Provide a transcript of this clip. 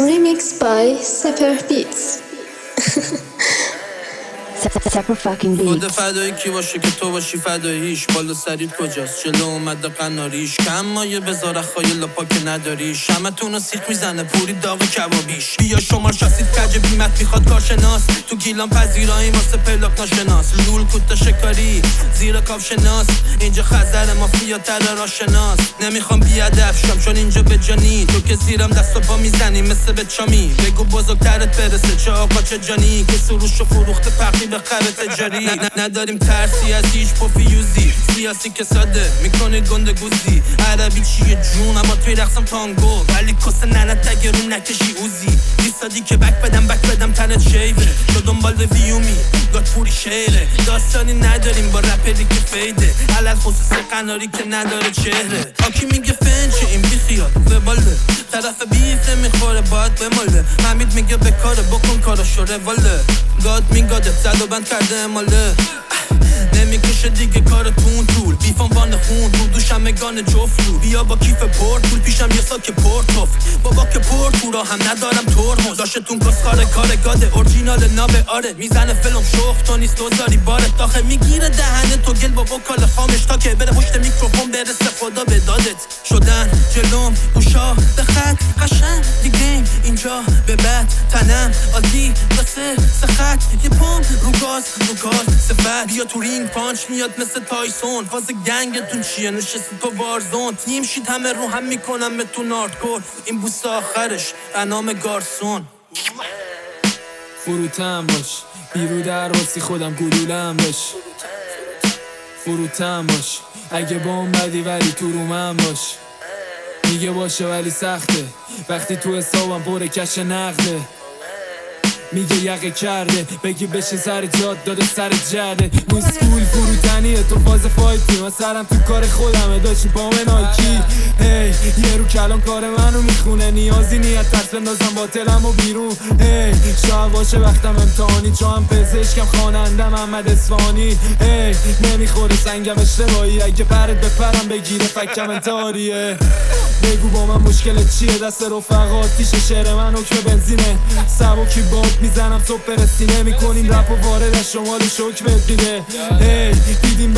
Remixed by Sefer Beats. Sefer fucking خود beats. فدایی کی باشه که تو باشی فداییش. بالا سرید کجاست جلو اومده قناریش. کم مایه بذار اخای لاپا که نداریش. همتون رو سیخ میزنه پوری داغ کبابیش. بیا شمار شاسید کج بیمت میخواد کارشناس. تو گیلان پذیرایی واسه پلاک ناشناس. لول کوتا شکاری زیر کاف شناس. اینجا خزر مافیا تر راشناس. نمیخوام بیادب شم چون اینجا به جانی. تو که زیرم دست و پا میزنی مثل به چامی. بگو بزرگترت برسه چه آقا چه جانی. که سروش و فروخت پقی به خر تجاری. نداریم ترسی از هیچ پوفیوزی. سیاسی که ساده میکنه گنده گوزی. عربی چیه جون اما توی رقصم تانگو. ولی کس ننت اگه رو نکشی اوزی. ایستادی که بک بدم تنت شیوه. تو دنبال ویومی گات پوری شیره. داستانی نداریم با رپری که فیده. علل خصوص قناری که نداره چهره. آکی میگه فنچه این بیخیال وبالده. طرف بیف نمیخوره باید بماله. حمید میگه بکاره بکن کاراشو رواله. گاد میگاده زد و بند کرده اماله. نمیکشه دیگه کارتون طول. بیفان وان خون تو دوشم مگان جفتو. بیا با کیف پورت طول پیشم یه ساک پورتوف. بابا که پورت تو را هم ندارم ترمز. داشتتون کسخاره کار گاده اورجینال نابه آره. میزنه فیلم شخ تو نیست دوزاری بارت. داخل میگیره دهنه تو گل با وکال خامش. تا که بره پشت میکروفون برسه خدا به دادت. شدن جلوم گوشا به خط قشنگ دی گیم. اینجا به بد تنم عادی واسه سخت. یه پام رو گاز سفر. بیا تو رینگ پانچ میاد مثل تایسون. فاز گنگتون چیه نشستی تو وارزون. تیم شید همه رو هم میکنم به تو ناردکور. این بوس آخرش انام گارسون. فروتم باش بیرو در راستی خودم گلولم باش. فروتم باش اگه بام بدی ولی تو رومم باش. میگه باشه ولی سخته وقتی تو حسابم پر کش نقده. میگه یقه کرده بگی بشین سر جاد داده سر جرده. موسکول فروتنیه تو فاز فایتی. من سرم تو کار خودمه داشتی پام نایکی. هی یه رو کلام کار منو میخونه. نیازی نیت ترس بندازم باطلم و بیرون. هی شاید باشه وقتم امتحانی چون هم پزشکم خواننده محمد اصفهانی. هی نمیخوره سنگم اشتباهی. اگه پرت بپرم بگیره فکم انتحاریه. بگو با من مشکلت چیه دست رفقات. تیشه شعر من حکم بنزینه. سبکی باب میزنم صبح برسی. نمی کنیم رپ و وارد از شمال شکر بد میده. دیدیم